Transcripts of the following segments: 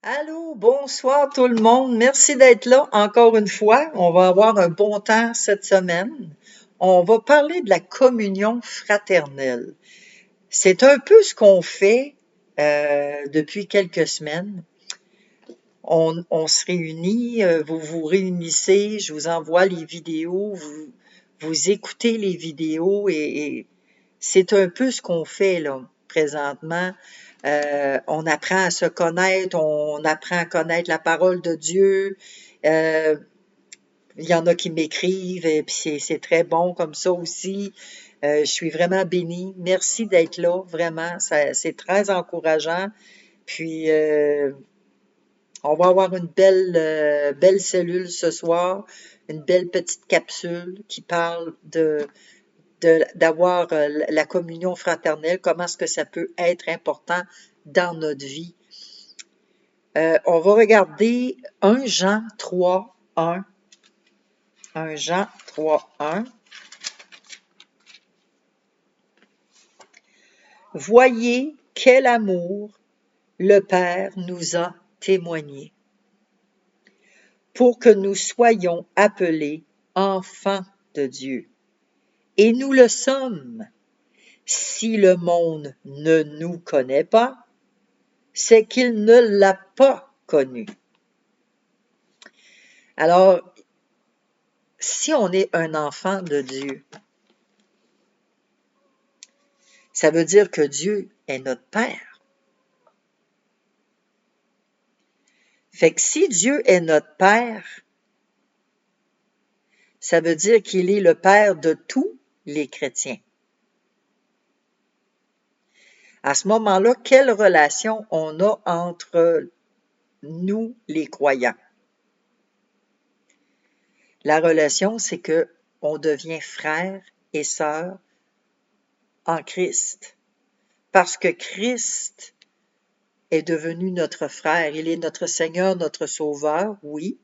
Allô, bonsoir tout le monde. Merci d'être là encore une fois. On va avoir un bon temps cette semaine. On va parler de la communion fraternelle. C'est un peu ce qu'on fait depuis quelques semaines. On se réunit, vous vous réunissez, je vous envoie les vidéos, vous écoutez les vidéos et c'est un peu ce qu'on fait là présentement. On apprend à se connaître, on apprend à connaître la parole de Dieu. Euh, il y en a qui m'écrivent et puis c'est très bon comme ça aussi. Je suis vraiment bénie. Merci d'être là, vraiment. C'est très encourageant. Puis on va avoir une belle cellule ce soir, une belle petite capsule qui parle d'avoir la communion fraternelle, comment est-ce que ça peut être important dans notre vie. On va regarder 1 Jean 3, 1. 1 Jean 3, 1. Voyez quel amour le Père nous a témoigné pour que nous soyons appelés enfants de Dieu. Et nous le sommes. Si le monde ne nous connaît pas, c'est qu'il ne l'a pas connu. Alors, si on est un enfant de Dieu, ça veut dire que Dieu est notre Père. Fait que si Dieu est notre Père, ça veut dire qu'il est le Père de tous les chrétiens. À ce moment-là, quelle relation on a entre nous, les croyants? La relation, c'est que on devient frère et sœur en Christ. Parce que Christ est devenu notre frère. Il est notre Seigneur, notre Sauveur, oui,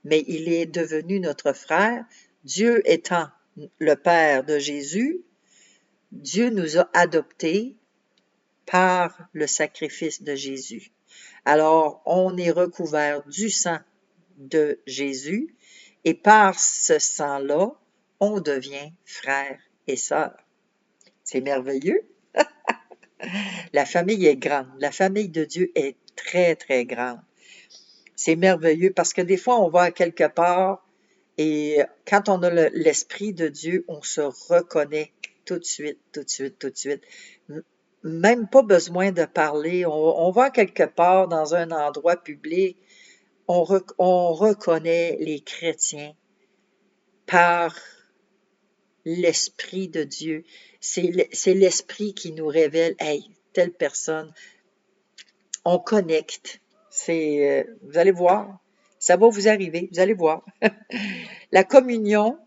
mais il est devenu notre frère. Dieu étant le Père de Jésus, Dieu nous a adoptés par le sacrifice de Jésus. Alors, on est recouvert du sang de Jésus et par ce sang-là, on devient frère et sœur. C'est merveilleux. La famille est grande. La famille de Dieu est très, très grande. C'est merveilleux parce que des fois, on va à quelque part et quand on a l'Esprit de Dieu, on se reconnaît tout de suite, tout de suite, tout de suite. Même pas besoin de parler. On va quelque part dans un endroit public, on reconnaît les chrétiens par l'Esprit de Dieu. C'est l'Esprit qui nous révèle, hey, telle personne. On connecte. Vous allez voir, ça va vous arriver, vous allez voir. La communion,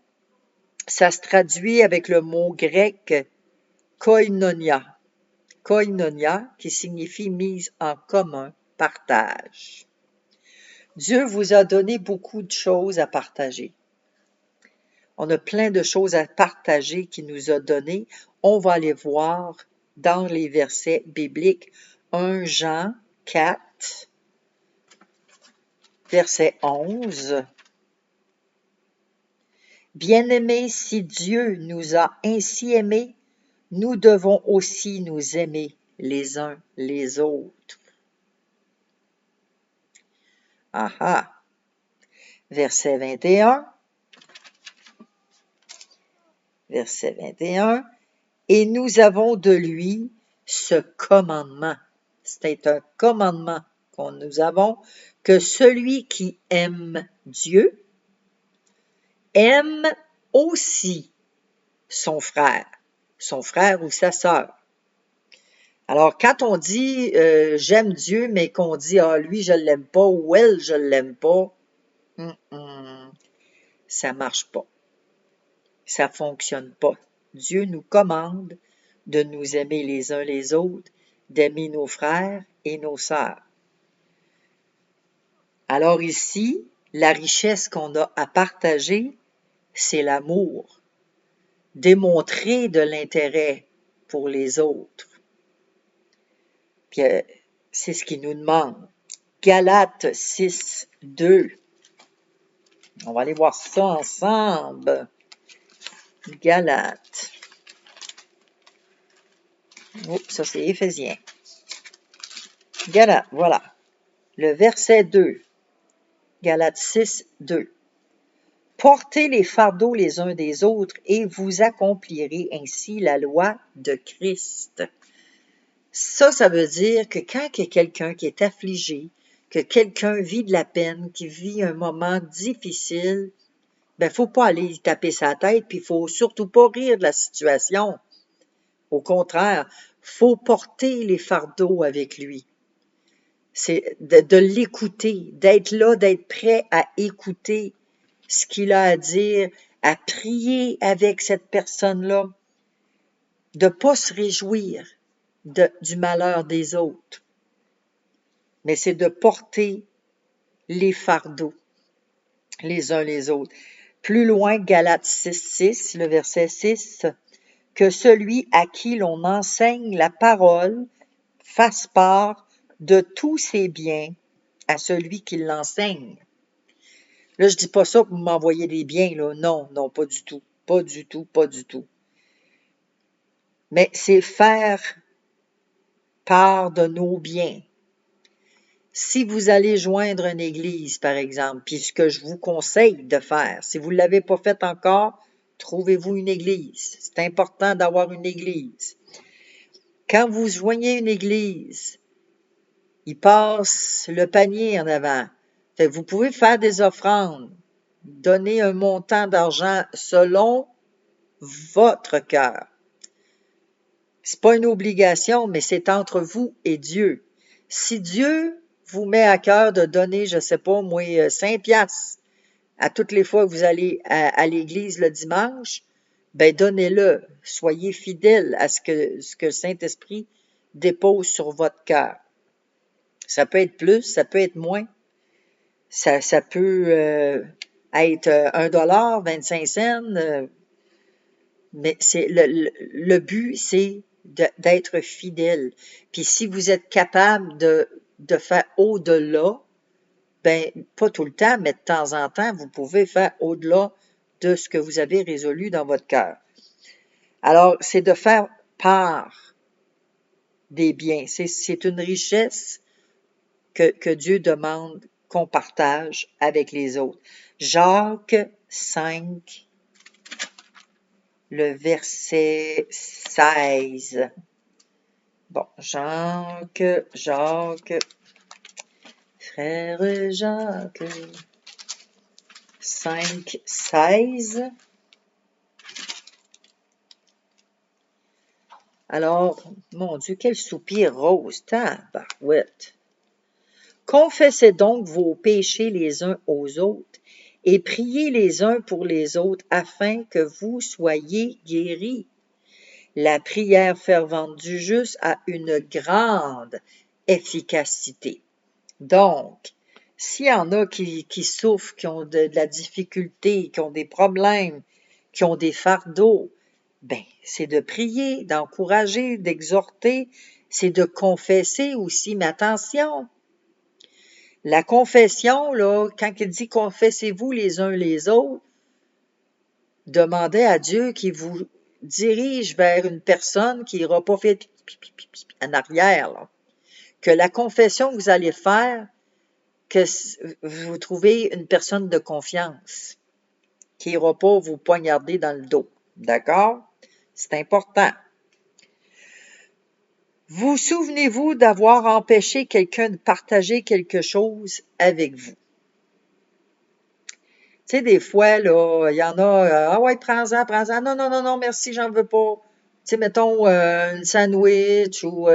ça se traduit avec le mot grec koinonia. Koinonia, qui signifie mise en commun, partage. Dieu vous a donné beaucoup de choses à partager. On a plein de choses à partager qu'il nous a données. On va aller voir dans les versets bibliques 1 Jean 4, verset 11. Bien-aimés, si Dieu nous a ainsi aimés, nous devons aussi nous aimer les uns les autres. Ah! Verset 21. Verset 21. Et nous avons de lui ce commandement. C'est un commandement que nous avons, que celui qui aime Dieu aime aussi son frère ou sa sœur. Alors, quand on dit j'aime Dieu, mais qu'on dit lui, je l'aime pas ou elle, je l'aime pas, ça marche pas. Ça fonctionne pas. Dieu nous commande de nous aimer les uns les autres, d'aimer nos frères et nos sœurs. Alors ici, la richesse qu'on a à partager, c'est l'amour. Démontrer de l'intérêt pour les autres. Puis, c'est ce qu'il nous demande. Galates 6, 2. On va aller voir ça ensemble. Galates. Oh, ça c'est Éphésiens. Galates, voilà. Le verset 2. Galates 6, 2. Portez les fardeaux les uns des autres et vous accomplirez ainsi la loi de Christ. Ça veut dire que quand il y a quelqu'un qui est affligé, que quelqu'un vit de la peine, qui vit un moment difficile, ben faut pas aller y taper sa tête, puis il faut surtout pas rire de la situation. Au contraire, faut porter les fardeaux avec lui. C'est de l'écouter, d'être là, d'être prêt à écouter ce qu'il a à dire, à prier avec cette personne-là, de pas se réjouir du malheur des autres, mais c'est de porter les fardeaux les uns les autres. Plus loin, Galates 6, 6, le verset 6, que celui à qui l'on enseigne la parole fasse part de tous ses biens à celui qui l'enseigne. Là, je dis pas ça pour m'envoyer des biens, là. Non, non, pas du tout. Pas du tout, pas du tout. Mais c'est faire part de nos biens. Si vous allez joindre une église, par exemple, puis ce que je vous conseille de faire, si vous ne l'avez pas fait encore, trouvez-vous une église. C'est important d'avoir une église. Quand vous joignez une église, il passe le panier en avant. Fait que vous pouvez faire des offrandes, donner un montant d'argent selon votre cœur. C'est pas une obligation, mais c'est entre vous et Dieu. Si Dieu vous met à cœur de donner, je sais pas, moi, 5 piastres à toutes les fois que vous allez à l'église le dimanche, ben donnez-le. Soyez fidèle à ce que le Saint-Esprit dépose sur votre cœur. Ça peut être plus, ça peut être moins. Ça peut être $1, 25 cents, mais c'est le but, c'est d'être fidèle. Puis si vous êtes capable de faire au-delà, ben pas tout le temps, mais de temps en temps, vous pouvez faire au-delà de ce que vous avez résolu dans votre cœur. Alors, c'est de faire part des biens. C'est une richesse que Dieu demande qu'on partage avec les autres. Jacques 5, le verset 16. Bon, Jacques, frère Jacques, 5, 16. Alors, mon Dieu, quel soupir rose, tabarouette. Confessez donc vos péchés les uns aux autres et priez les uns pour les autres afin que vous soyez guéris. La prière fervente du juste a une grande efficacité. Donc, s'il y en a qui souffrent, qui ont de la difficulté, qui ont des problèmes, qui ont des fardeaux, ben, c'est de prier, d'encourager, d'exhorter, c'est de confesser aussi. Mais attention, la confession, là, quand il dit confessez-vous les uns les autres, demandez à Dieu qu'il vous dirige vers une personne qui n'ira pas fait en arrière, là. Que la confession que vous allez faire, que vous trouvez une personne de confiance qui n'ira pas vous poignarder dans le dos. D'accord? C'est important. Vous souvenez-vous d'avoir empêché quelqu'un de partager quelque chose avec vous? Tu sais, des fois, là, il y en a, ah ouais, prends-en, prends-en. Non, non, non, non, merci, j'en veux pas. Tu sais, mettons, un sandwich ou,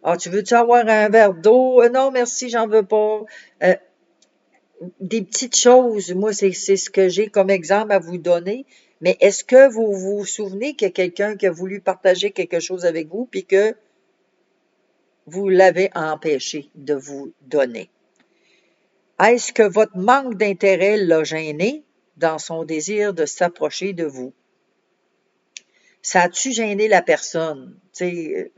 ah, tu veux-tu avoir un verre d'eau? Non, merci, j'en veux pas. Des petites choses, moi, c'est ce que j'ai comme exemple à vous donner. Mais est-ce que vous vous souvenez qu'il y a quelqu'un qui a voulu partager quelque chose avec vous puis que vous l'avez empêché de vous donner? Est-ce que votre manque d'intérêt l'a gêné dans son désir de s'approcher de vous? Ça a-tu gêné la personne? Tu sais,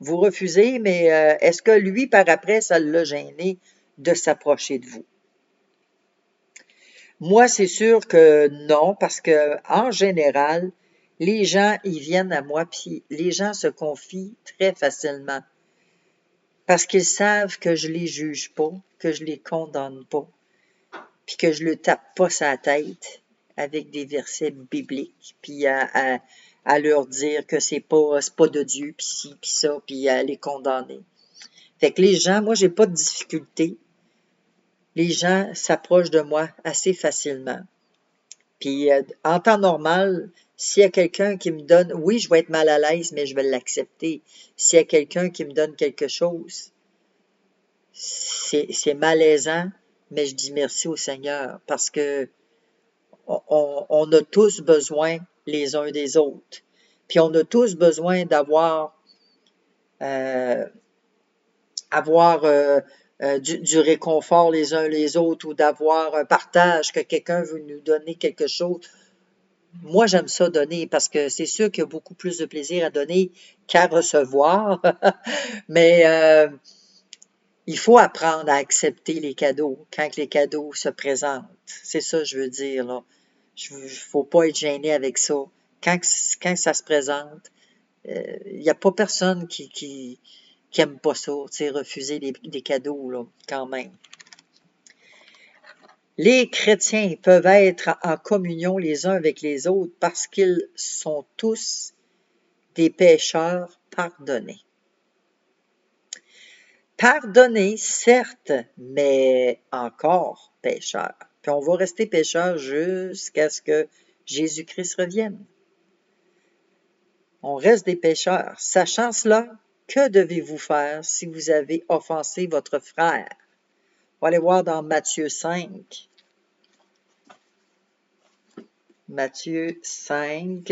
Vous refusez, mais est-ce que lui, par après, ça l'a gêné de s'approcher de vous? Moi, c'est sûr que non, parce que en général, les gens, ils viennent à moi, puis les gens se confient très facilement, parce qu'ils savent que je les juge pas, que je les condamne pas, puis que je le tape pas sa tête avec des versets bibliques, puis à leur dire que c'est pas de Dieu, puis ci, puis ça, puis à les condamner. Fait que les gens, moi, j'ai pas de difficulté. Les gens s'approchent de moi assez facilement. Puis en temps normal, s'il y a quelqu'un qui me donne, oui, je vais être mal à l'aise, mais je vais l'accepter. S'il y a quelqu'un qui me donne quelque chose, c'est malaisant, mais je dis merci au Seigneur parce que on a tous besoin les uns des autres. Puis on a tous besoin euh, avoir du réconfort les uns les autres ou d'avoir un partage, que quelqu'un veut nous donner quelque chose. Moi, j'aime ça donner parce que c'est sûr qu'il y a beaucoup plus de plaisir à donner qu'à recevoir, mais il faut apprendre à accepter les cadeaux quand les cadeaux se présentent. C'est ça que je veux dire, là. Faut pas être gêné avec ça. Quand ça se présente, il n'y a pas personne qui aime pas ça, tu sais, refuser des cadeaux, là, quand même. Les chrétiens peuvent être en communion les uns avec les autres parce qu'ils sont tous des pécheurs pardonnés. Pardonnés, certes, mais encore pécheurs. Puis on va rester pécheurs jusqu'à ce que Jésus-Christ revienne. On reste des pécheurs. Sachant cela, que devez-vous faire si vous avez offensé votre frère? On va aller voir dans Matthieu 5. Matthieu 5,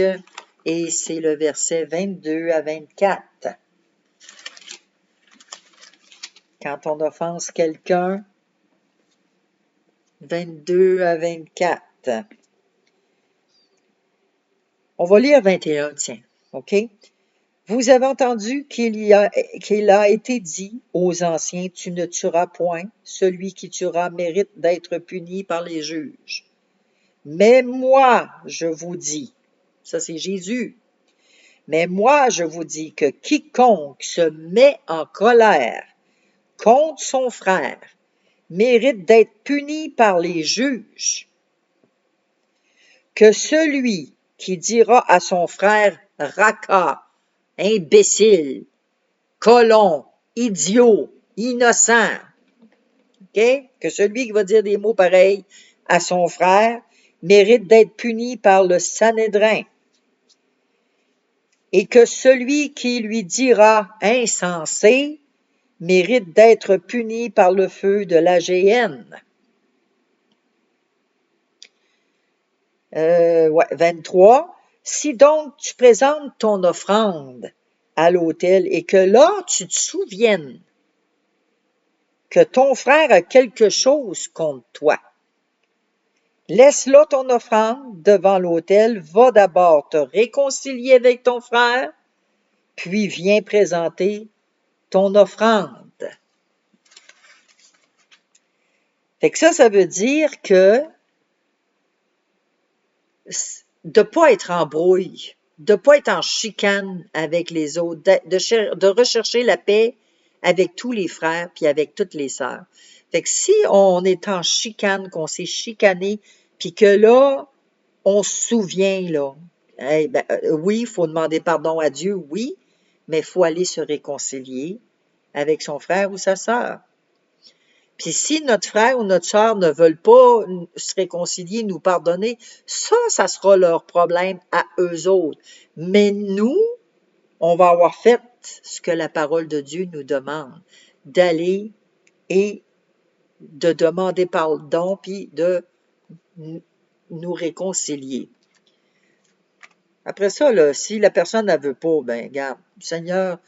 et c'est le verset 22 à 24. Quand on offense quelqu'un, 22 à 24. On va lire 21, tiens, OK? Vous avez entendu qu'il a été dit aux anciens, tu ne tueras point, celui qui tuera mérite d'être puni par les juges. Mais moi, je vous dis, ça c'est Jésus, mais moi, je vous dis que quiconque se met en colère contre son frère mérite d'être puni par les juges. Que celui qui dira à son frère raca, imbécile, colon, idiot, innocent, OK? Que celui qui va dire des mots pareils à son frère mérite d'être puni par le Sanhédrin. Et que celui qui lui dira insensé mérite d'être puni par le feu de la géhenne. 23. Si donc tu présentes ton offrande à l'autel et que là tu te souviennes que ton frère a quelque chose contre toi, laisse là ton offrande devant l'autel, va d'abord te réconcilier avec ton frère, puis viens présenter ton offrande. Fait que ça veut dire que de pas être en brouille, de pas être en chicane avec les autres, de rechercher la paix avec tous les frères puis avec toutes les sœurs. Fait que si on est en chicane, qu'on s'est chicané, puis que là, on se souvient, là, oui, il faut demander pardon à Dieu, oui, mais il faut aller se réconcilier avec son frère ou sa sœur. Puis si notre frère ou notre sœur ne veulent pas se réconcilier, nous pardonner, ça sera leur problème à eux autres. Mais nous, on va avoir fait ce que la parole de Dieu nous demande, d'aller et de demander pardon, puis de nous réconcilier. Après ça, là, si la personne ne veut pas, ben regarde, Seigneur,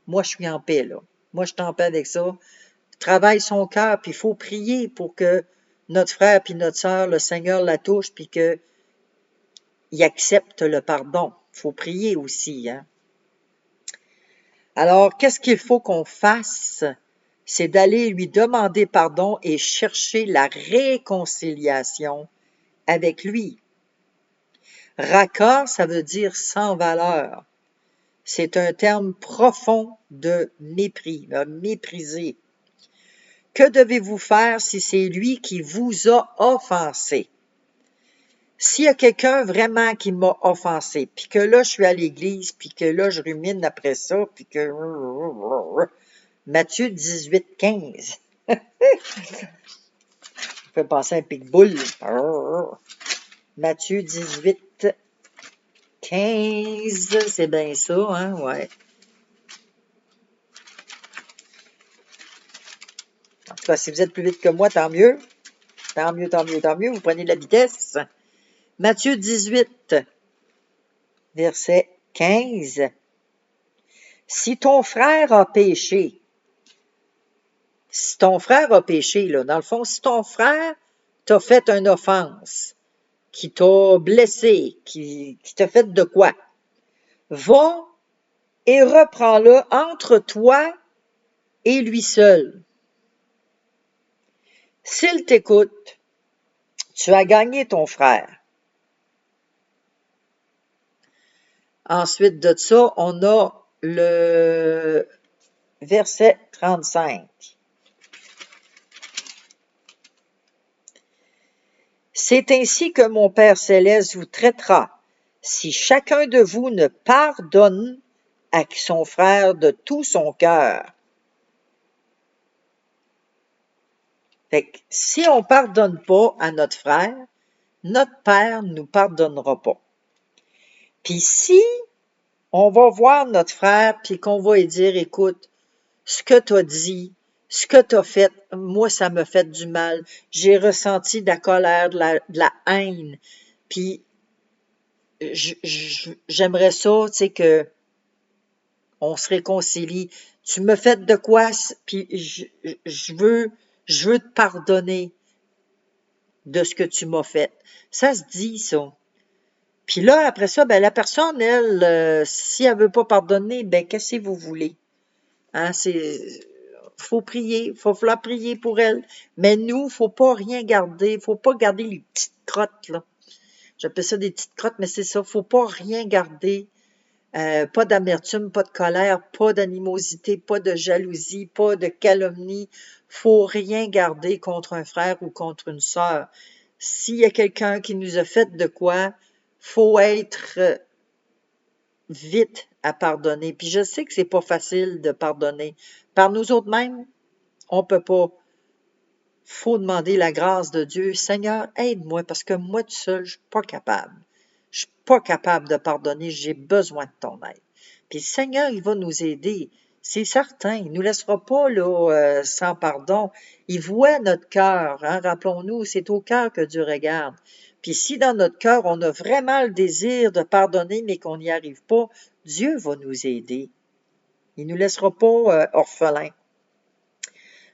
moi je suis en paix, là. Moi je suis en paix avec ça. Travaille son cœur, puis il faut prier pour que notre frère puis notre sœur, le Seigneur la touche, puis qu'il accepte le pardon. Il faut prier aussi, hein. Alors, qu'est-ce qu'il faut qu'on fasse? C'est d'aller lui demander pardon et chercher la réconciliation avec lui. Raka, ça veut dire sans valeur. C'est un terme profond de mépris, mépriser. Que devez-vous faire si c'est lui qui vous a offensé? S'il y a quelqu'un vraiment qui m'a offensé, puis que là, je suis à l'église, puis que là, je rumine après ça, puis que... Matthieu 18, 15. Je fais passer un pitbull. Matthieu 18, 15. C'est bien ça, hein? Ouais. En tout cas, si vous êtes plus vite que moi, tant mieux. Tant mieux, tant mieux, tant mieux. Vous prenez de la vitesse. Matthieu 18, verset 15. Si ton frère a péché, là, dans le fond, si ton frère t'a fait une offense, qui t'a blessé, qui t'a fait de quoi, va et reprends-le entre toi et lui seul. S'il t'écoute, tu as gagné ton frère. Ensuite de ça, on a le verset 35. C'est ainsi que mon Père céleste vous traitera, si chacun de vous ne pardonne à son frère de tout son cœur. Fait que si on ne pardonne pas à notre frère, notre Père ne nous pardonnera pas. Puis si on va voir notre frère, puis qu'on va lui dire, écoute, ce que tu as dit, ce que tu as fait, moi, ça m'a fait du mal. J'ai ressenti de la colère, de la haine. Puis j'aimerais ça, tu sais, que on se réconcilie. Tu me fais de quoi, puis je veux te pardonner de ce que tu m'as fait. Ça se dit, ça. Puis là, après ça, ben la personne, elle, si elle veut pas pardonner, ben qu'est-ce que vous voulez? Hein, faut prier, faut la prier pour elle. Mais nous, faut pas rien garder, faut pas garder les petites crottes, là. J'appelle ça des petites crottes, mais c'est ça, faut pas rien garder. Pas d'amertume, pas de colère, pas d'animosité, pas de jalousie, pas de calomnie. Faut rien garder contre un frère ou contre une sœur. S'il y a quelqu'un qui nous a fait de quoi, faut être vite à pardonner. Puis je sais que c'est pas facile de pardonner. Par nous autres mêmes, on peut pas. Faut demander la grâce de Dieu. Seigneur, aide-moi parce que moi tout seul, je suis pas capable. Je suis pas capable de pardonner. J'ai besoin de ton aide. Puis le Seigneur, il va nous aider. C'est certain. Il nous laissera pas là sans pardon. Il voit notre cœur. Hein? Rappelons-nous, c'est au cœur que Dieu regarde. Puis si dans notre cœur, on a vraiment le désir de pardonner, mais qu'on n'y arrive pas, Dieu va nous aider. Il ne nous laissera pas orphelins.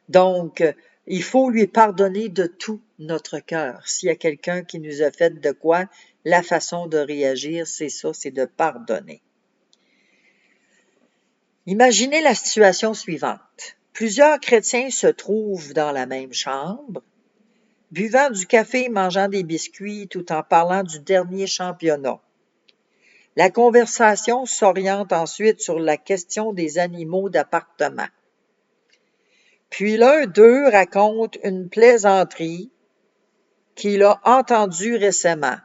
Donc, il faut lui pardonner de tout notre cœur. S'il y a quelqu'un qui nous a fait de quoi, la façon de réagir, c'est ça, c'est de pardonner. Imaginez la situation suivante. Plusieurs chrétiens se trouvent dans la même chambre, buvant du café et mangeant des biscuits tout en parlant du dernier championnat. La conversation s'oriente ensuite sur la question des animaux d'appartement. Puis l'un d'eux raconte une plaisanterie qu'il a entendue récemment.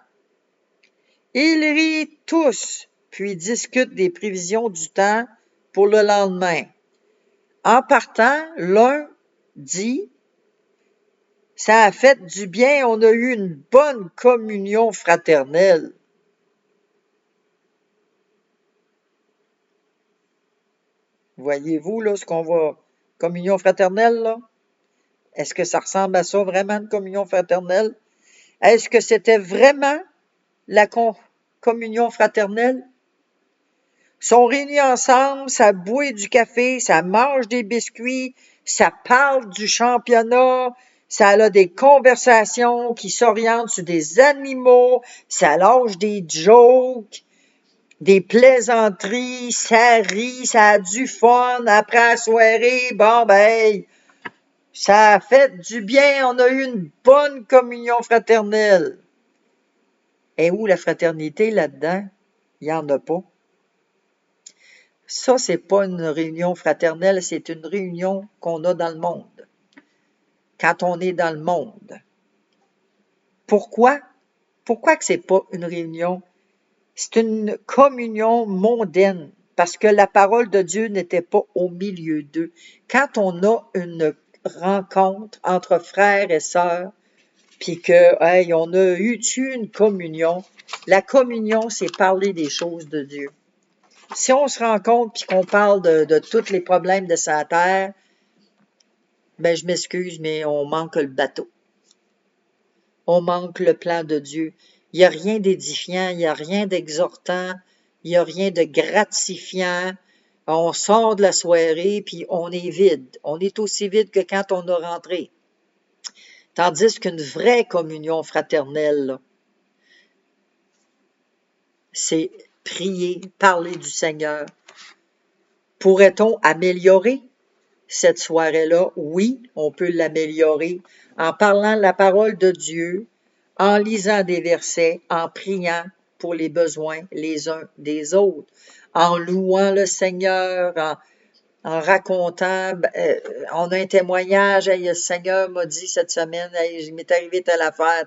Ils rient tous, puis discutent des prévisions du temps pour le lendemain. En partant, l'un dit « Ça a fait du bien, on a eu une bonne communion fraternelle. » Voyez-vous là ce qu'on va... Communion fraternelle, là? Est-ce que ça ressemble à ça vraiment, une communion fraternelle? Est-ce que c'était vraiment la communion fraternelle? Ils sont réunis ensemble, ça boit du café, ça mange des biscuits, ça parle du championnat, ça a des conversations qui s'orientent sur des animaux, ça lâche des jokes. des plaisanteries, ça rit, ça a du fun, après la soirée, bon ben, hey, ça a fait du bien, on a eu une bonne communion fraternelle. Et où la fraternité là-dedans? Il n'y en a pas. Ça, c'est pas une réunion fraternelle, c'est une réunion qu'on a dans le monde. Quand on est dans le monde. Pourquoi? Pourquoi que c'est pas une réunion? C'est une communion mondaine, parce que la parole de Dieu n'était pas au milieu d'eux. Quand on a une rencontre entre frères et sœurs, puis que, hey, on a eu une communion, la communion, c'est parler des choses de Dieu. Si on se rencontre puis qu'on parle de tous les problèmes de sa terre, ben je m'excuse, mais on manque le bateau. On manque le plan de Dieu. Il n'y a rien d'édifiant, il n'y a rien d'exhortant, il n'y a rien de gratifiant. On sort de la soirée, puis on est vide. On est aussi vide que quand on a rentré. Tandis qu'une vraie communion fraternelle, là, c'est prier, parler du Seigneur. Pourrait-on améliorer cette soirée-là? Oui, on peut l'améliorer en parlant la parole de Dieu, en lisant des versets, en priant pour les besoins les uns des autres, en louant le Seigneur, en racontant, on a un témoignage, hey, le Seigneur m'a dit cette semaine, hey, il m'est arrivé telle affaire,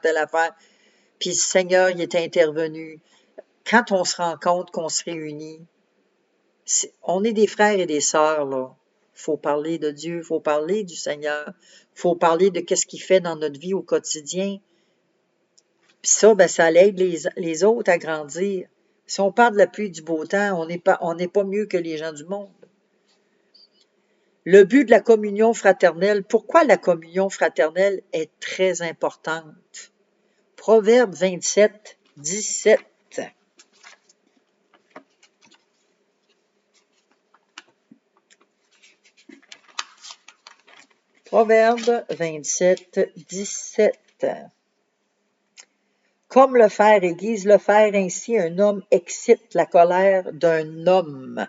puis le Seigneur, il est intervenu. Quand on se rend compte qu'on se réunit, on est des frères et des sœurs, là. Faut parler de Dieu, faut parler du Seigneur, faut parler de qu'est-ce qu'il fait dans notre vie au quotidien. Puis ça, ben, ça aide les autres à grandir. Si on parle de la pluie et du beau temps, on n'est pas mieux que les gens du monde. Le but de la communion fraternelle, pourquoi la communion fraternelle est très importante? Proverbe 27, 17. Proverbe 27, 17. Comme le fer aiguise le fer, ainsi un homme excite la colère d'un homme.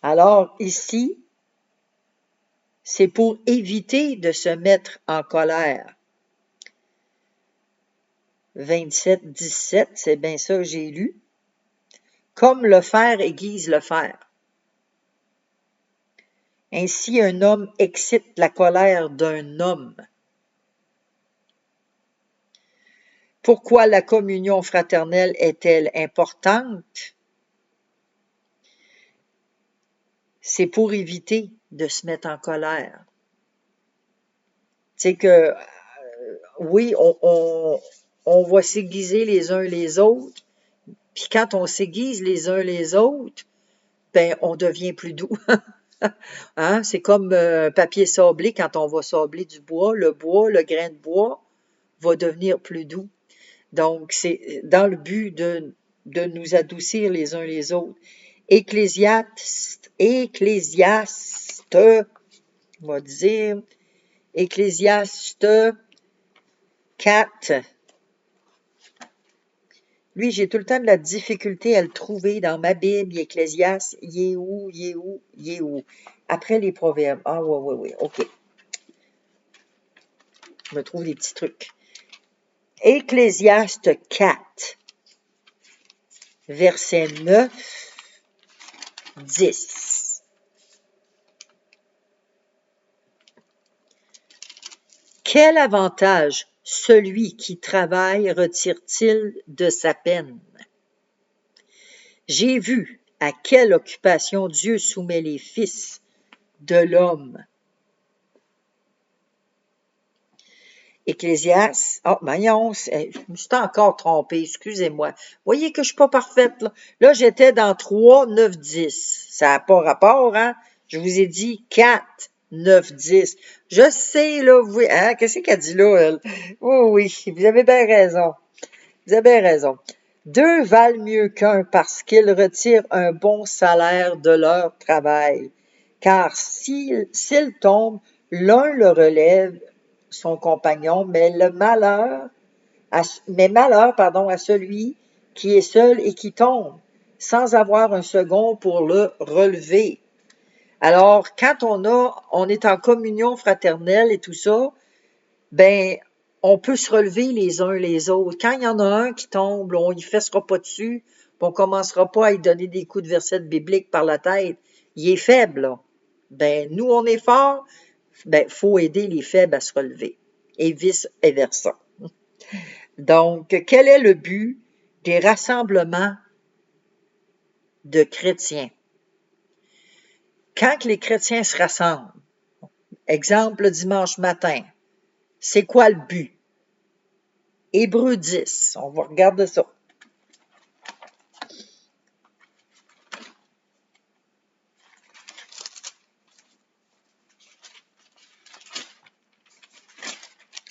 Alors ici, c'est pour éviter de se mettre en colère. 27, 17, c'est bien ça que j'ai lu. Comme le fer aiguise le fer. Ainsi un homme excite la colère d'un homme. Pourquoi la communion fraternelle est-elle importante? C'est pour éviter de se mettre en colère. C'est que, oui, on va s'aiguiser les uns les autres, puis quand on s'aiguise les uns les autres, ben on devient plus doux. Hein? C'est comme papier sablé, quand on va sabler du bois, le grain de bois va devenir plus doux. Donc, c'est dans le but de nous adoucir les uns les autres. Ecclésiaste, on va dire, Ecclésiaste 4. Lui, j'ai tout le temps de la difficulté à le trouver dans ma Bible, Ecclésiaste. Il est où? Après les proverbes. Ah, oui, OK. Je me trouve des petits trucs. Ecclésiaste 4, verset 9, 10. Quel avantage celui qui travaille retire-t-il de sa peine? J'ai vu à quelle occupation Dieu soumet les fils de l'homme. Ecclésiaste, voyons, je me suis encore trompée, excusez-moi. Voyez que je suis pas parfaite, là. Là, j'étais dans 3, 9, 10. Ça n'a pas rapport, hein? Je vous ai dit 4, 9, 10. Je sais, là, vous, hein? Qu'est-ce qu'elle dit là, elle? Oui, vous avez bien raison. Vous avez bien raison. 2 valent mieux qu'un parce qu'ils retirent un bon salaire de leur travail. Car s'ils tombent, l'un le relève, son compagnon, mais le malheur Mais malheur, pardon, à celui qui est seul et qui tombe, sans avoir un second pour le relever. Alors, quand on est en communion fraternelle et tout ça, ben, on peut se relever les uns les autres. Quand il y en a un qui tombe, on y fessera pas dessus, puis on commencera pas à lui donner des coups de versets bibliques par la tête. Il est faible, là. Ben, nous, on est fort, ben, faut aider les faibles à se relever. Et vice-versa. Donc, quel est le but des rassemblements de chrétiens? Quand les chrétiens se rassemblent, exemple le dimanche matin, c'est quoi le but? Hébreux 10, on va regarder ça.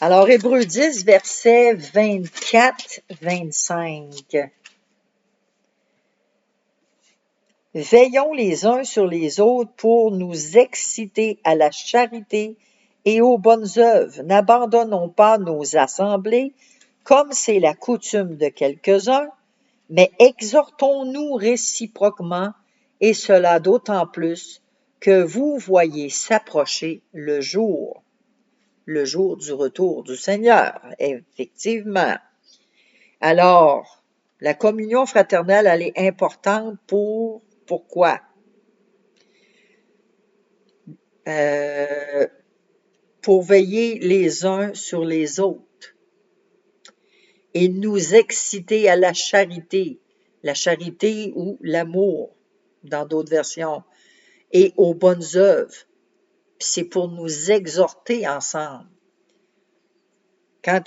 Alors, Hébreux 10, versets 24-25. Veillons les uns sur les autres pour nous exciter à la charité et aux bonnes œuvres. N'abandonnons pas nos assemblées, comme c'est la coutume de quelques-uns, mais exhortons-nous réciproquement, et cela d'autant plus que vous voyez s'approcher le jour du retour du Seigneur, effectivement. Alors, la communion fraternelle, elle est importante pourquoi? Pour veiller les uns sur les autres et nous exciter à la charité ou l'amour, dans d'autres versions, et aux bonnes œuvres. Puis c'est pour nous exhorter ensemble. Quand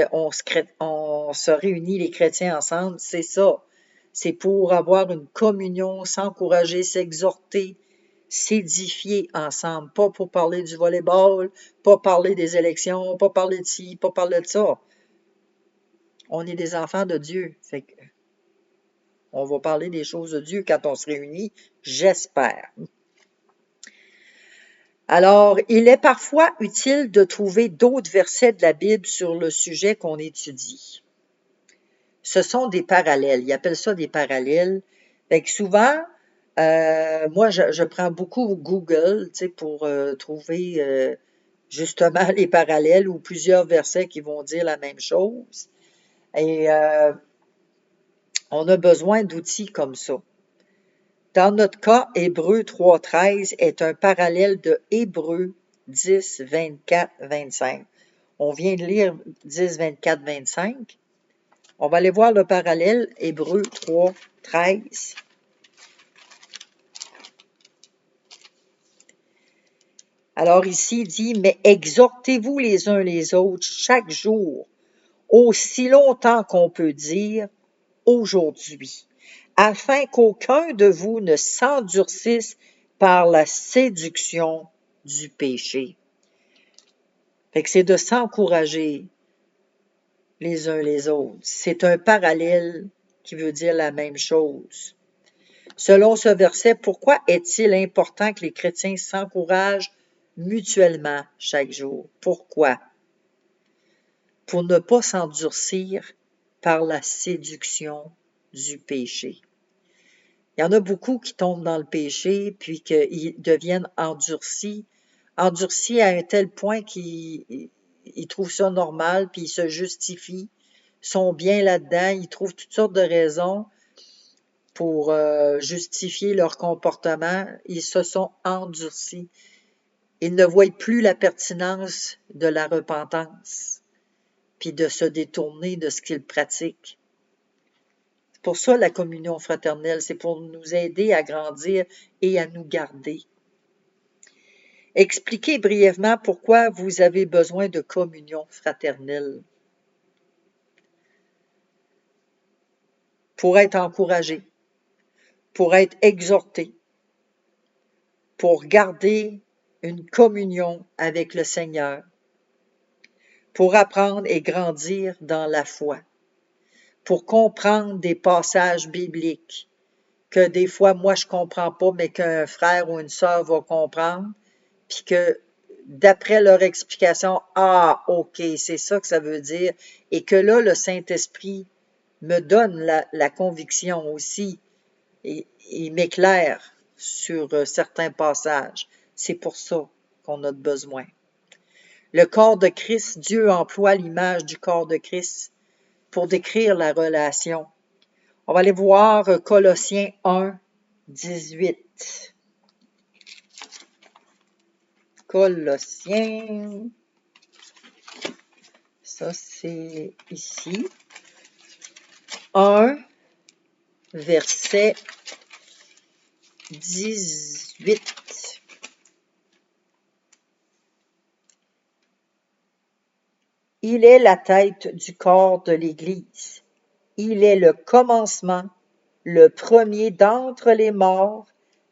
on se réunit les chrétiens ensemble, c'est ça. C'est pour avoir une communion, s'encourager, s'exhorter, s'édifier ensemble. Pas pour parler du volleyball, pas parler des élections, pas parler de ci, pas parler de ça. On est des enfants de Dieu. Fait que on va parler des choses de Dieu quand on se réunit, j'espère. Alors, il est parfois utile de trouver d'autres versets de la Bible sur le sujet qu'on étudie. Ce sont des parallèles. Ils appellent ça des parallèles. Fait que souvent, moi, je prends beaucoup Google, tu sais, pour trouver justement les parallèles ou plusieurs versets qui vont dire la même chose. Et on a besoin d'outils comme ça. Dans notre cas, Hébreux 3.13 est un parallèle de Hébreux 10, 24, 25. On vient de lire 10, 24, 25. On va aller voir le parallèle, Hébreux 3, 13. Alors ici, il dit, mais exhortez-vous les uns les autres chaque jour, aussi longtemps qu'on peut dire aujourd'hui, afin qu'aucun de vous ne s'endurcisse par la séduction du péché. Fait que c'est de s'encourager les uns les autres. C'est un parallèle qui veut dire la même chose. Selon ce verset, pourquoi est-il important que les chrétiens s'encouragent mutuellement chaque jour? Pourquoi? Pour ne pas s'endurcir par la séduction du péché. Il y en a beaucoup qui tombent dans le péché, puis qu'ils deviennent endurcis à un tel point qu'ils trouvent ça normal, puis ils se justifient, sont bien là-dedans, ils trouvent toutes sortes de raisons pour justifier leur comportement. Ils se sont endurcis. Ils ne voient plus la pertinence de la repentance, puis de se détourner de ce qu'ils pratiquent. C'est pour ça la communion fraternelle, c'est pour nous aider à grandir et à nous garder. Expliquez brièvement pourquoi vous avez besoin de communion fraternelle. Pour être encouragé, pour être exhorté, pour garder une communion avec le Seigneur, pour apprendre et grandir dans la foi, pour comprendre des passages bibliques que des fois moi je comprends pas, mais qu'un frère ou une sœur va comprendre, puis que d'après leur explication, ah, ok, c'est ça que ça veut dire, et que là, le Saint-Esprit me donne la conviction aussi, et il m'éclaire sur certains passages. C'est pour ça qu'on a besoin. Le corps de Christ, Dieu emploie l'image du corps de Christ pour décrire la relation. On va aller voir Colossiens 1, 18. Colossiens, ça c'est ici. 1, verset 18. Il est la tête du corps de l'Église. Il est le commencement, le premier d'entre les morts,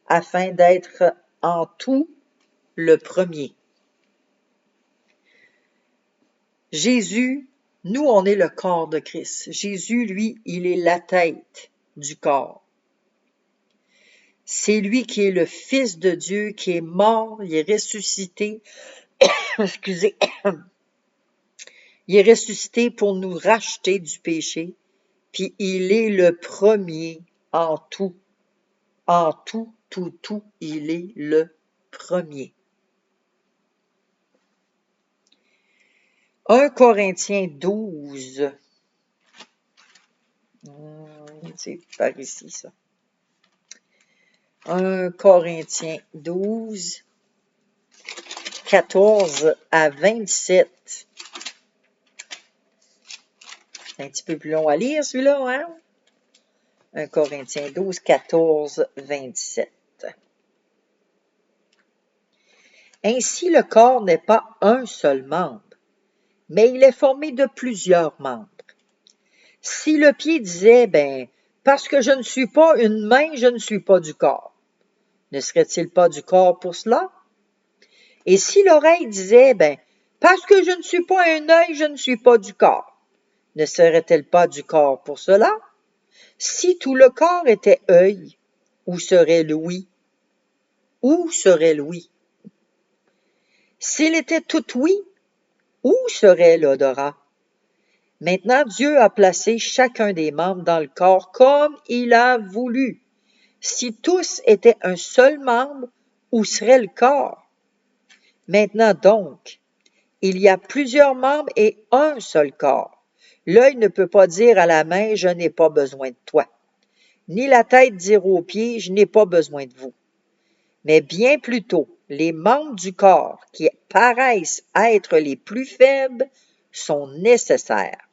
afin d'être en tout le premier. Jésus, nous, on est le corps de Christ. Jésus, lui, il est la tête du corps. C'est lui qui est le Fils de Dieu, qui est mort, il est ressuscité. Excusez. Il est ressuscité pour nous racheter du péché, puis il est le premier en tout. En tout, il est le premier. 1 Corinthiens 12. C'est par ici, ça. 1 Corinthiens 12, 14 à 27. C'est un petit peu plus long à lire, celui-là, hein? 1 Corinthiens 12, 14, 27. Ainsi, le corps n'est pas un seul membre, mais il est formé de plusieurs membres. Si le pied disait, parce que je ne suis pas une main, je ne suis pas du corps, ne serait-il pas du corps pour cela? Et si l'oreille disait, parce que je ne suis pas un œil, je ne suis pas du corps, ne serait-elle pas du corps pour cela? Si tout le corps était œil, où serait l'ouïe? Où serait l'ouïe? S'il était tout ouïe, où serait l'odorat? Maintenant, Dieu a placé chacun des membres dans le corps comme il a voulu. Si tous étaient un seul membre, où serait le corps? Maintenant donc, il y a plusieurs membres et un seul corps. L'œil ne peut pas dire à la main, je n'ai pas besoin de toi, ni la tête dire aux pieds, je n'ai pas besoin de vous. Mais bien plutôt, les membres du corps qui paraissent être les plus faibles sont nécessaires.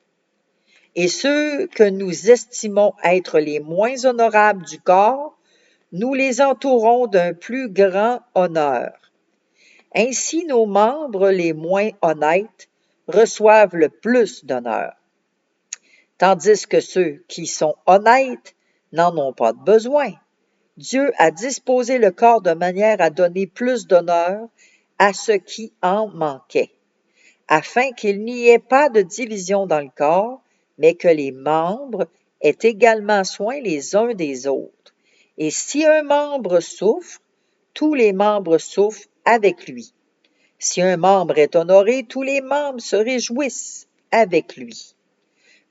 Et ceux que nous estimons être les moins honorables du corps, nous les entourons d'un plus grand honneur. Ainsi, nos membres les moins honnêtes reçoivent le plus d'honneur, tandis que ceux qui sont honnêtes n'en ont pas de besoin. Dieu a disposé le corps de manière à donner plus d'honneur à ce qui en manquait, afin qu'il n'y ait pas de division dans le corps, mais que les membres aient également soin les uns des autres. Et si un membre souffre, tous les membres souffrent avec lui. Si un membre est honoré, tous les membres se réjouissent avec lui.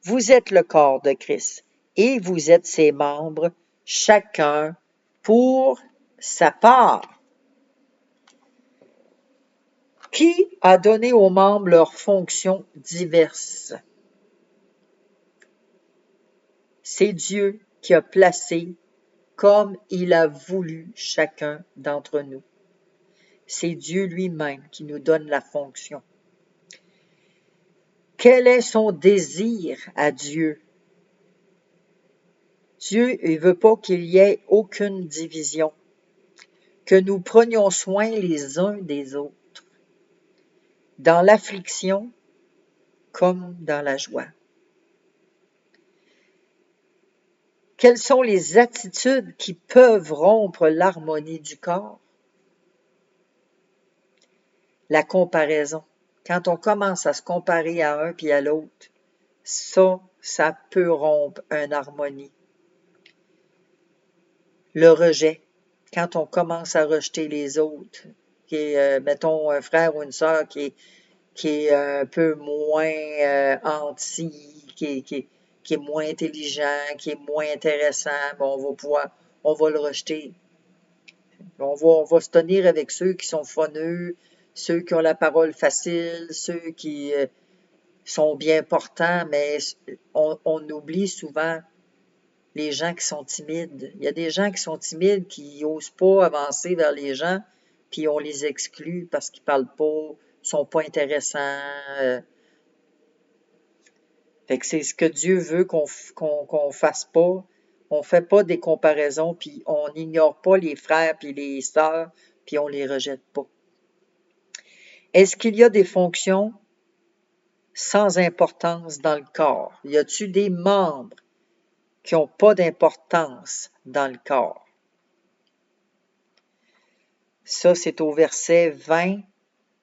Vous êtes le corps de Christ et vous êtes ses membres, chacun pour sa part. Qui a donné aux membres leurs fonctions diverses? C'est Dieu qui a placé comme il a voulu chacun d'entre nous. C'est Dieu lui-même qui nous donne la fonction. Quel est son désir à Dieu? Dieu, il veut pas qu'il y ait aucune division, que nous prenions soin les uns des autres, dans l'affliction comme dans la joie. Quelles sont les attitudes qui peuvent rompre l'harmonie du corps? La comparaison. Quand on commence à se comparer à un puis à l'autre, ça peut rompre une harmonie. Le rejet. Quand on commence à rejeter les autres, mettons, un frère ou une sœur qui est un peu moins qui est moins intelligent, qui est moins intéressant, ben on va le rejeter. On va se tenir avec ceux qui sont phoneux, ceux qui ont la parole facile, ceux qui sont bien portants, mais on oublie souvent les gens qui sont timides. Il y a des gens qui sont timides, qui n'osent pas avancer vers les gens, puis on les exclut parce qu'ils parlent pas, sont pas intéressants. Fait que c'est ce que Dieu veut qu'on fasse pas. On fait pas des comparaisons, puis on n'ignore pas les frères puis les sœurs, puis on les rejette pas. Est-ce qu'il y a des fonctions sans importance dans le corps? Y a-t-il des membres qui n'ont pas d'importance dans le corps? Ça, c'est au verset 20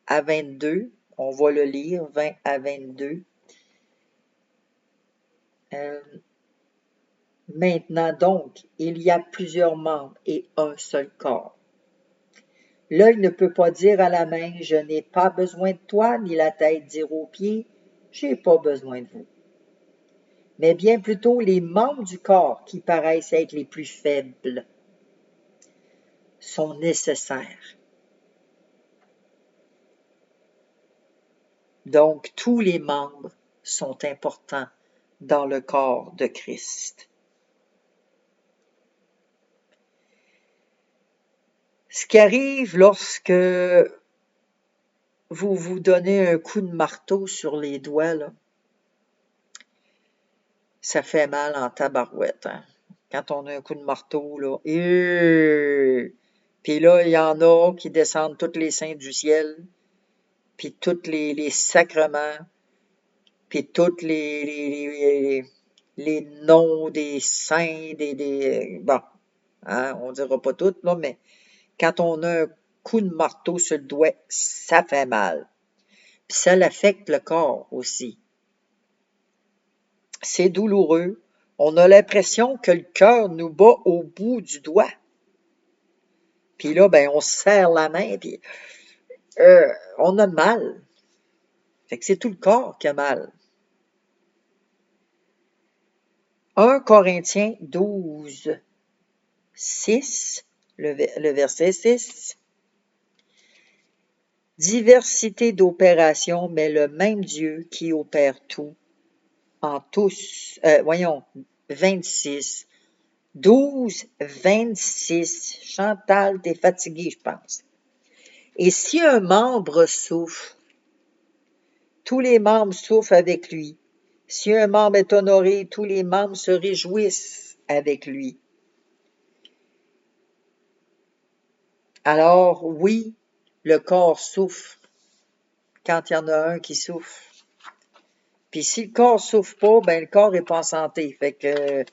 à 22. On va le lire, 20 à 22. Maintenant donc, il y a plusieurs membres et un seul corps. L'œil ne peut pas dire à la main, je n'ai pas besoin de toi, ni la tête dire aux pieds, j'ai pas besoin de vous. Mais bien plutôt les membres du corps qui paraissent être les plus faibles sont nécessaires. Donc, tous les membres sont importants dans le corps de Christ. Ce qui arrive lorsque vous vous donnez un coup de marteau sur les doigts, là, ça fait mal en tabarouette. Hein? Quand on a un coup de marteau, là, puis là, il y en a qui descendent tous les saints du ciel, puis tous les sacrements, puis tous les noms des saints, bon, hein, on dira pas tout, là, mais quand on a un coup de marteau sur le doigt, ça fait mal. Puis ça l'affecte le corps aussi. C'est douloureux. On a l'impression que le cœur nous bat au bout du doigt. Puis là, ben, on se serre la main, puis on a mal. Fait que c'est tout le corps qui a mal. 1 Corinthiens 12, 6, le verset 6. Diversité d'opérations, mais le même Dieu qui opère tout en tous. 26. 12, 26. Chantal, t'es fatiguée, je pense. Et si un membre souffre, tous les membres souffrent avec lui. Si un membre est honoré, tous les membres se réjouissent avec lui. Alors, oui, le corps souffre quand il y en a un qui souffre. Puis si le corps souffre pas, ben le corps est pas en santé. Fait que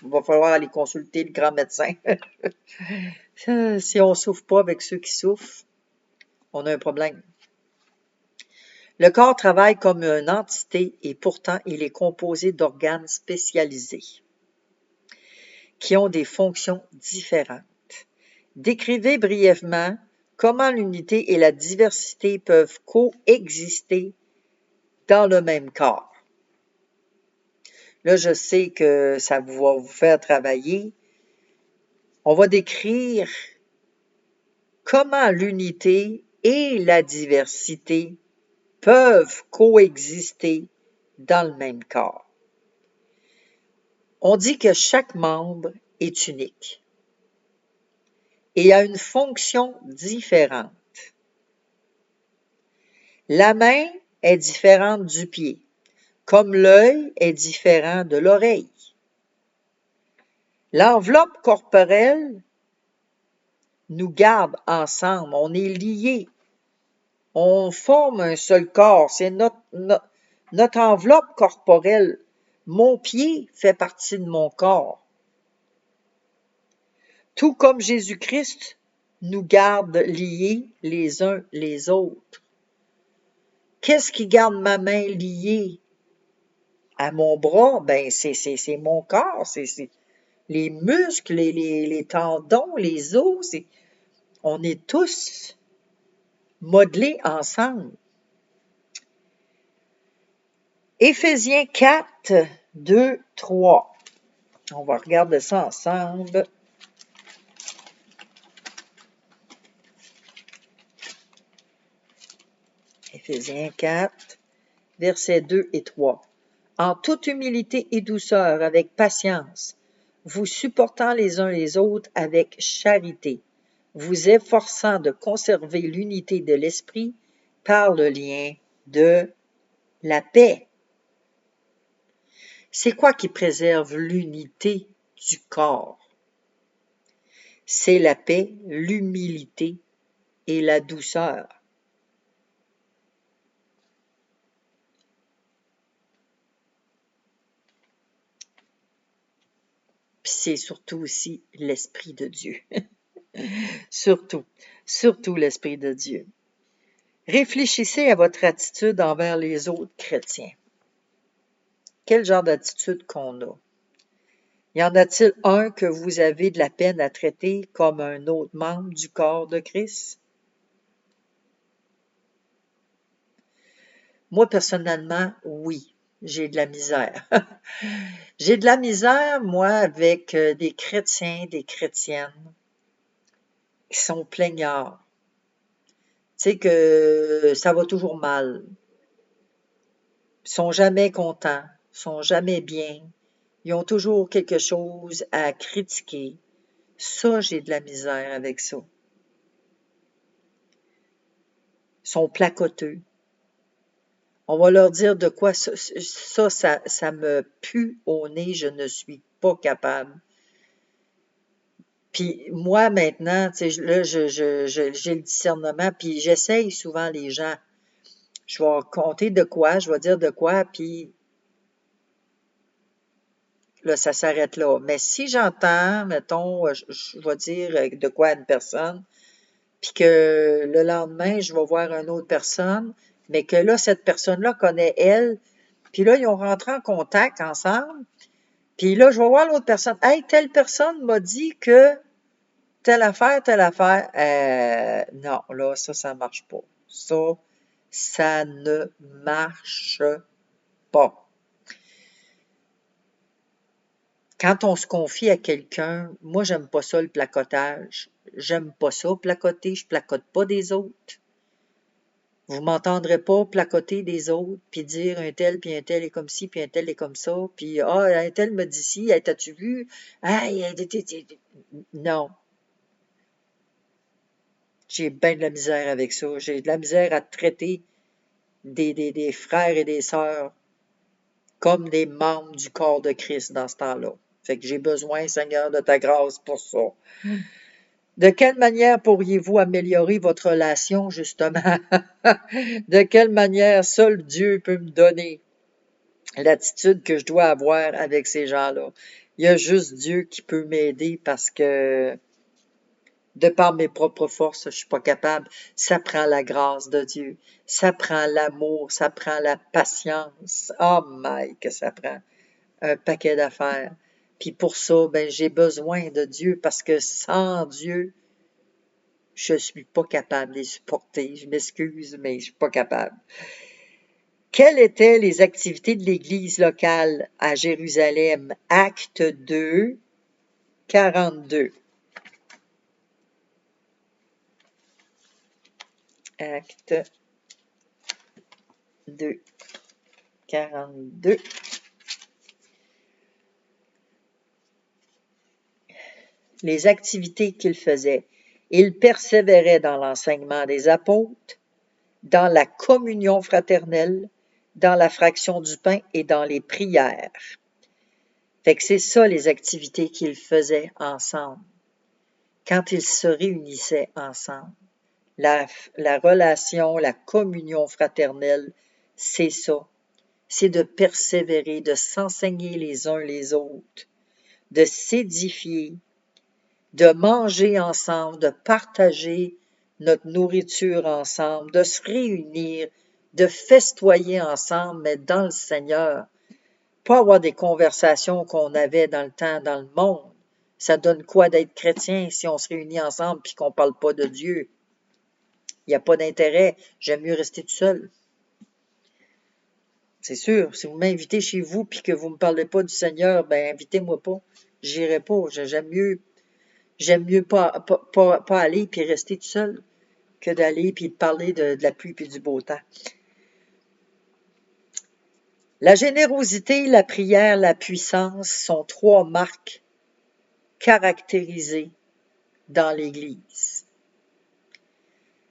il va falloir aller consulter le grand médecin. Si on souffre pas avec ceux qui souffrent, on a un problème. Le corps travaille comme une entité et pourtant il est composé d'organes spécialisés qui ont des fonctions différentes. Décrivez brièvement comment l'unité et la diversité peuvent coexister dans le même corps. Là, je sais que ça va vous faire travailler. On va décrire comment l'unité et la diversité peuvent coexister dans le même corps. On dit que chaque membre est unique et a une fonction différente. La main est différente du pied, comme l'œil est différent de l'oreille. L'enveloppe corporelle nous garde ensemble, on est liés. On forme un seul corps, c'est notre enveloppe corporelle. Mon pied fait partie de mon corps. Tout comme Jésus-Christ nous garde liés les uns les autres. Qu'est-ce qui garde ma main liée à mon bras? Ben, c'est mon corps, c'est les muscles, les tendons, les os. On est tous modeler ensemble. Éphésiens 4, 2, 3. On va regarder ça ensemble. Éphésiens 4, versets 2 et 3. En toute humilité et douceur, avec patience, vous supportant les uns les autres avec charité, vous efforçant de conserver l'unité de l'esprit par le lien de la paix. C'est quoi qui préserve l'unité du corps? C'est la paix, l'humilité et la douceur. Puis c'est surtout aussi l'Esprit de Dieu. Surtout l'Esprit de Dieu. Réfléchissez à votre attitude envers les autres chrétiens. Quel genre d'attitude qu'on a? Y en a-t-il un que vous avez de la peine à traiter comme un autre membre du corps de Christ? Moi, personnellement, oui, j'ai de la misère. J'ai de la misère, moi, avec des chrétiens, des chrétiennes qui sont plaignards. Tu sais que ça va toujours mal. Ils sont jamais contents, ils sont jamais bien. Ils ont toujours quelque chose à critiquer. Ça, j'ai de la misère avec ça. Ils sont placoteux. On va leur dire de quoi ça me pue au nez, je ne suis pas capable. Puis moi, maintenant, tu sais, là, j'ai le discernement, puis j'essaye souvent les gens. Je vais compter de quoi, je vais dire de quoi, puis là, ça s'arrête là. Mais si j'entends, mettons, je vais dire de quoi à une personne, puis que le lendemain, je vais voir une autre personne, mais que là, cette personne-là connaît elle, puis là, ils ont rentré en contact ensemble, puis là, je vais voir l'autre personne. Hey, telle personne m'a dit que telle affaire, telle affaire. Non, là, ça marche pas. Ça ne marche pas. Quand on se confie à quelqu'un, moi, j'aime pas ça, le placotage. J'aime pas ça, placoter. Je placote pas des autres. Vous m'entendrez pas placoter des autres, puis dire un tel est comme ci, puis un tel est comme ça, puis un tel me dit ci, hey, t'as-tu vu? Hey, non. J'ai bien de la misère avec ça. J'ai de la misère à traiter des frères et des sœurs comme des membres du corps de Christ dans ce temps-là. Fait que j'ai besoin, Seigneur, de ta grâce pour ça. De quelle manière pourriez-vous améliorer votre relation, justement? De quelle manière seul Dieu peut me donner l'attitude que je dois avoir avec ces gens-là? Il y a juste Dieu qui peut m'aider parce que de par mes propres forces, je suis pas capable. Ça prend la grâce de Dieu. Ça prend l'amour. Ça prend la patience. Oh my, que ça prend un paquet d'affaires. Puis pour ça, ben, j'ai besoin de Dieu parce que sans Dieu, je suis pas capable de les supporter. Je m'excuse, mais je suis pas capable. Quelles étaient les activités de l'Église locale à Jérusalem? Acte 2, 42. Acte 2, 42. Les activités qu'il faisait. Il persévérait dans l'enseignement des apôtres, dans la communion fraternelle, dans la fraction du pain et dans les prières. Fait que c'est ça les activités qu'ils faisaient ensemble. Quand ils se réunissaient ensemble. La relation, la communion fraternelle, c'est ça. C'est de persévérer, de s'enseigner les uns les autres, de s'édifier, de manger ensemble, de partager notre nourriture ensemble, de se réunir, de festoyer ensemble, mais dans le Seigneur. Pas avoir des conversations qu'on avait dans le temps, dans le monde. Ça donne quoi d'être chrétien si on se réunit ensemble puis qu'on ne parle pas de Dieu? il n'y a pas d'intérêt, j'aime mieux rester tout seul. C'est sûr, si vous m'invitez chez vous puis que vous ne me parlez pas du Seigneur, ben invitez-moi pas. J'irai pas. J'aime mieux pas aller puis rester tout seul que d'aller puis de parler de la pluie puis du beau temps. La générosité, la prière, la puissance sont trois marques caractérisées dans l'Église.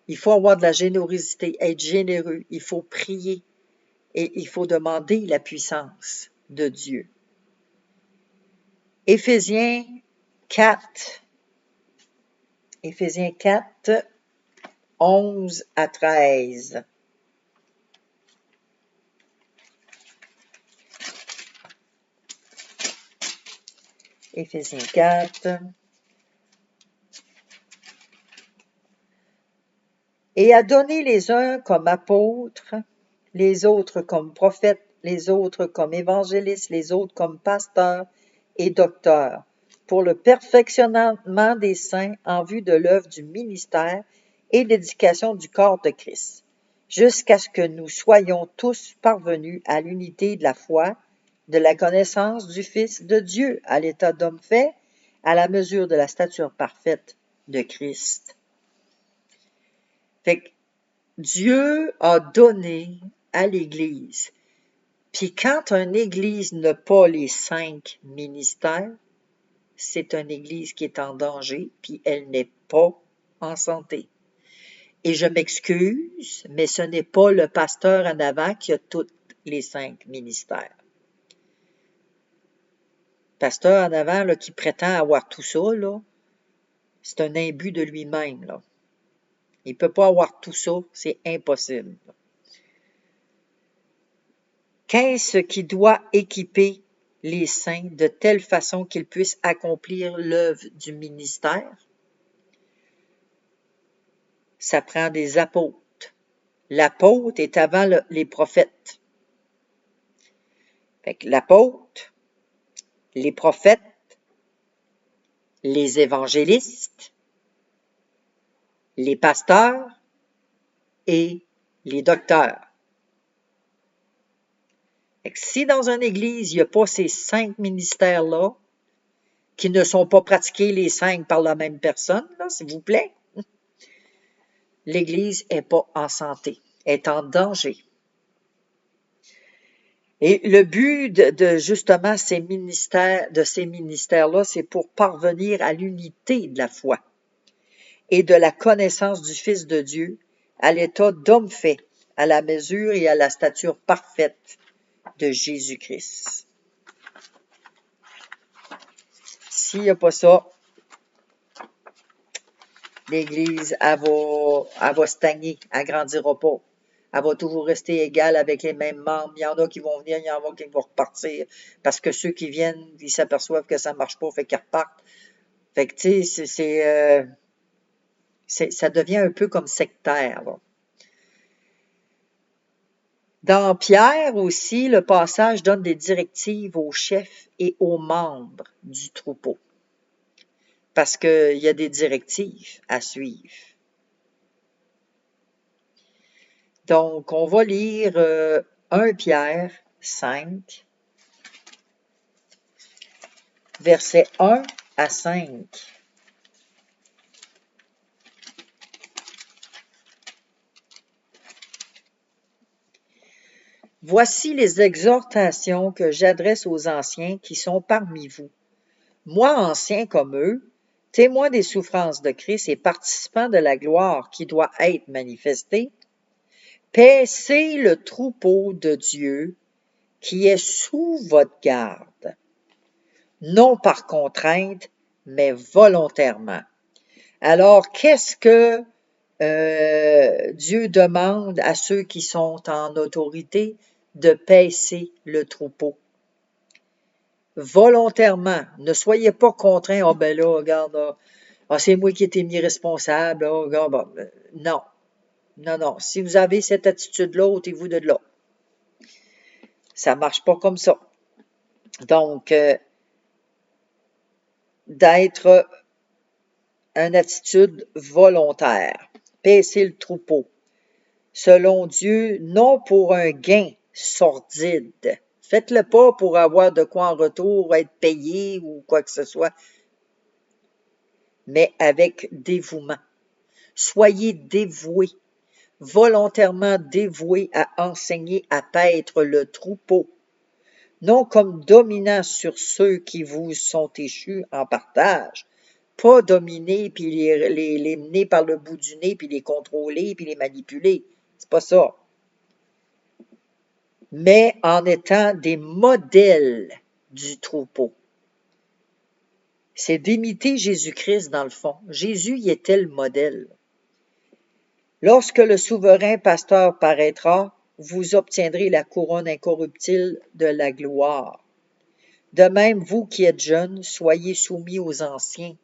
Il faut avoir de la générosité, être généreux, il faut prier et il faut demander la puissance de Dieu. Éphésiens 4, 11 à 13. Éphésiens 4. Et a donné les uns comme apôtres, les autres comme prophètes, les autres comme évangélistes, les autres comme pasteurs et docteurs, pour le perfectionnement des saints en vue de l'œuvre du ministère et l'édification du corps de Christ, jusqu'à ce que nous soyons tous parvenus à l'unité de la foi, de la connaissance du Fils de Dieu, à l'état d'homme fait, à la mesure de la stature parfaite de Christ. Fait que Dieu a donné à l'Église. Puis quand une Église n'a pas les 5 ministères, c'est une Église qui est en danger, puis elle n'est pas en santé. Et je m'excuse, mais ce n'est pas le pasteur en avant qui a tous les 5 ministères. Pasteur en avant là, qui prétend avoir tout ça, là, c'est un imbut de lui-même. Là. Il ne peut pas avoir tout ça, c'est impossible. Qu'est-ce qui doit équiper les saints de telle façon qu'ils puissent accomplir l'œuvre du ministère? Ça prend des apôtres. L'apôtre est avant les prophètes. Fait que l'apôtre, les prophètes, les évangélistes, les pasteurs et les docteurs. Fait que si dans une église, il n'y a pas ces 5 ministères-là, qui ne sont pas pratiqués les 5 par la même personne, là, s'il vous plaît, l'Église n'est pas en santé, est en danger. Et le but de justement ces ministères-là, c'est pour parvenir à l'unité de la foi et de la connaissance du Fils de Dieu, à l'état d'homme fait, à la mesure et à la stature parfaite de Jésus-Christ. S'il n'y a pas ça, l'Église, elle va stagner, elle ne grandira pas. Elle va toujours rester égale avec les mêmes membres. Il y en a qui vont venir, il y en a qui vont repartir. Parce que ceux qui viennent, ils s'aperçoivent que ça ne marche pas, fait qu'ils repartent. Fait que, tu sais, ça devient un peu comme sectaire, là. Dans Pierre aussi, le passage donne des directives aux chefs et aux membres du troupeau. Parce qu'il y a des directives à suivre. Donc, on va lire 1 Pierre 5, versets 1 à 5. Voici les exhortations que j'adresse aux anciens qui sont parmi vous. Moi, ancien comme eux, témoin des souffrances de Christ et participant de la gloire qui doit être manifestée, paissez le troupeau de Dieu qui est sous votre garde, non par contrainte, mais volontairement. Alors, qu'est-ce que Dieu demande à ceux qui sont en autorité? De paisser le troupeau. Volontairement. Ne soyez pas contraints. Ah ben là, regarde, c'est moi qui ai été mis responsable. Regarde, non. Non. Si vous avez cette attitude-là, ôtez-vous de là. Ça ne marche pas comme ça. Donc, d'être une attitude volontaire. paissez le troupeau, selon Dieu, non pour un gain sordide. Faites-le pas pour avoir de quoi en retour, être payé ou quoi que ce soit, mais avec dévouement. Soyez dévoués, volontairement dévoués à enseigner à paître le troupeau, non comme dominant sur ceux qui vous sont échus en partage, pas dominer puis les mener par le bout du nez puis les contrôler puis les manipuler. C'est pas ça. Mais en étant des modèles du troupeau. C'est d'imiter Jésus-Christ dans le fond. Jésus y était le modèle. Lorsque le souverain pasteur paraîtra, vous obtiendrez la couronne incorruptible de la gloire. De même, vous qui êtes jeunes, soyez soumis aux anciens.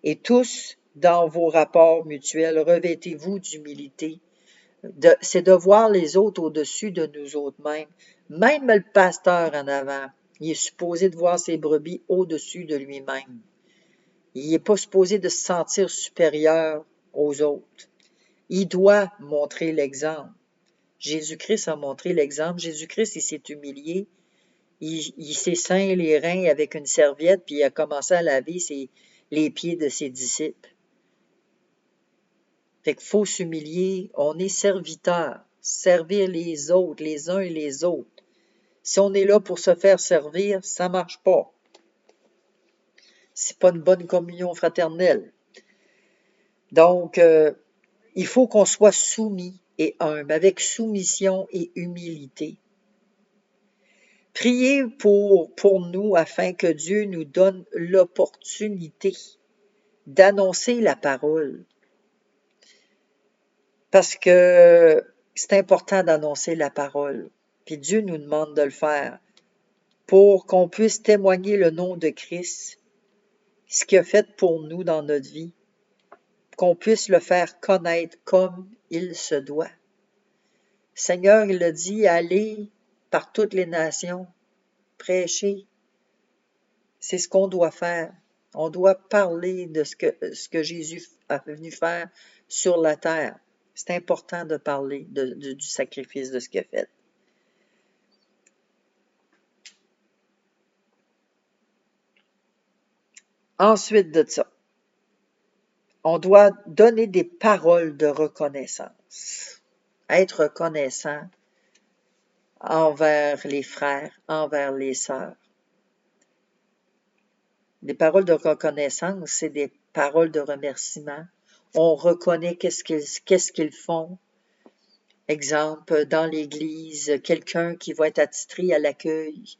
Et tous, dans vos rapports mutuels, revêtez-vous d'humilité. C'est de voir les autres au-dessus de nous autres-mêmes. Même le pasteur en avant, il est supposé de voir ses brebis au-dessus de lui-même. Il n'est pas supposé de se sentir supérieur aux autres. Il doit montrer l'exemple. Jésus-Christ a montré l'exemple. Jésus-Christ, il s'est humilié. Il s'est ceint les reins avec une serviette, puis il a commencé à laver les pieds de ses disciples. Fait qu'il faut s'humilier. On est serviteur. Servir les autres, les uns et les autres. Si on est là pour se faire servir, ça marche pas. C'est pas une bonne communion fraternelle. Donc, il faut qu'on soit soumis et humble, avec soumission et humilité. Priez pour nous afin que Dieu nous donne l'opportunité d'annoncer la parole. Parce que c'est important d'annoncer la parole. Puis Dieu nous demande de le faire pour qu'on puisse témoigner le nom de Christ, ce qu'il a fait pour nous dans notre vie, qu'on puisse le faire connaître comme il se doit. Seigneur, il a dit, allez par toutes les nations, prêcher. C'est ce qu'on doit faire. On doit parler de ce que Jésus a venu faire sur la terre. C'est important de parler du sacrifice de ce qu'il a fait. Ensuite de ça, on doit donner des paroles de reconnaissance. Être reconnaissant envers les frères, envers les sœurs. Des paroles de reconnaissance, c'est des paroles de remerciement. On reconnaît qu'est-ce qu'ils font. Exemple, dans l'Église, quelqu'un qui va être attitré à l'accueil,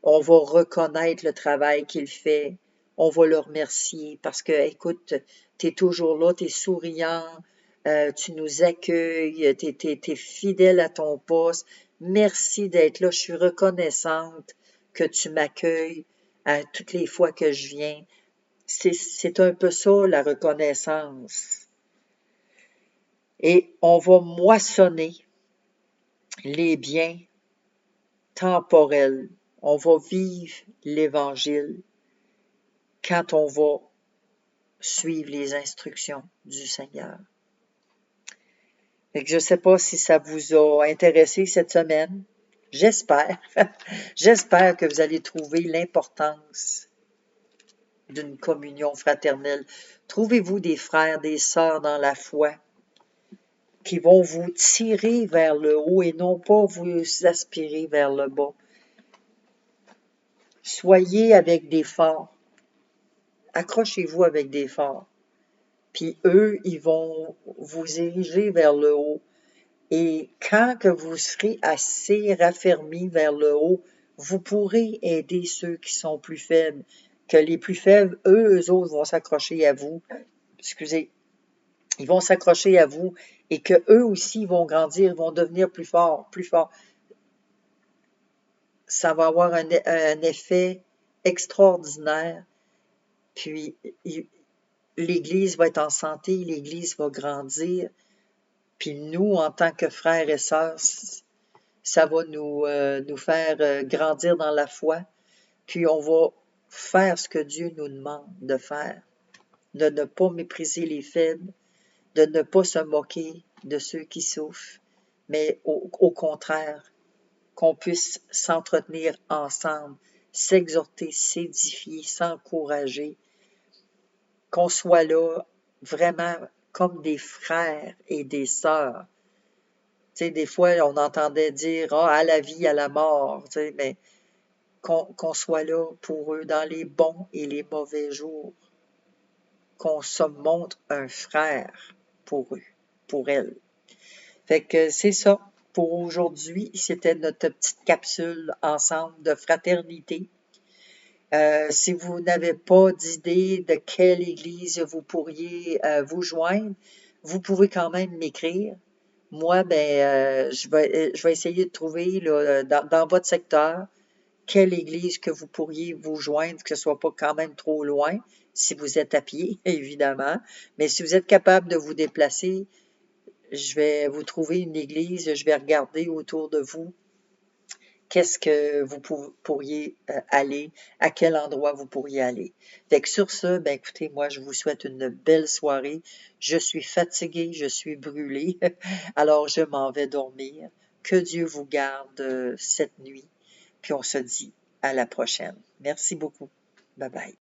on va reconnaître le travail qu'il fait, on va le remercier parce que, écoute, tu es toujours là, tu es souriant, tu nous accueilles, tu es fidèle à ton poste. Merci d'être là, je suis reconnaissante que tu m'accueilles à toutes les fois que je viens. C'est un peu ça, la reconnaissance. Et on va moissonner les biens temporels. On va vivre l'Évangile quand on va suivre les instructions du Seigneur. Je ne sais pas si ça vous a intéressé cette semaine. J'espère. J'espère que vous allez trouver l'importance d'une communion fraternelle. Trouvez-vous des frères, des sœurs dans la foi qui vont vous tirer vers le haut et non pas vous aspirer vers le bas. Soyez avec des forts. Accrochez-vous avec des forts. Puis eux, ils vont vous ériger vers le haut. Et quand que vous serez assez raffermis vers le haut, vous pourrez aider ceux qui sont plus faibles. Que les plus faibles, eux autres vont s'accrocher à vous. Excusez. Ils vont s'accrocher à vous et que eux aussi vont grandir, vont devenir plus forts, plus forts. Ça va avoir un effet extraordinaire. Puis l'Église va être en santé, l'Église va grandir. Puis nous, en tant que frères et sœurs, ça va nous faire grandir dans la foi. Puis on va faire ce que Dieu nous demande de faire. De ne pas mépriser les faibles, de ne pas se moquer de ceux qui souffrent, mais au contraire, qu'on puisse s'entretenir ensemble, s'exhorter, s'édifier, s'encourager, qu'on soit là vraiment comme des frères et des sœurs. Tu sais, des fois, on entendait dire ah, à la vie, à la mort, tu sais, mais qu'on soit là pour eux dans les bons et les mauvais jours, qu'on se montre un frère pour eux, pour elles. Fait que c'est ça pour aujourd'hui. C'était notre petite capsule ensemble de fraternité. Si vous n'avez pas d'idée de quelle église vous pourriez vous joindre, vous pouvez quand même m'écrire. Moi, je vais essayer de trouver là, dans votre secteur quelle église que vous pourriez vous joindre, que ce soit pas quand même trop loin, si vous êtes à pied, évidemment. Mais si vous êtes capable de vous déplacer, je vais vous trouver une église, je vais regarder autour de vous qu'est-ce que vous pourriez aller, à quel endroit vous pourriez aller. Fait que sur ce, ben écoutez, moi je vous souhaite une belle soirée. Je suis fatiguée, je suis brûlée, alors je m'en vais dormir. Que Dieu vous garde cette nuit, puis on se dit à la prochaine. Merci beaucoup. Bye bye.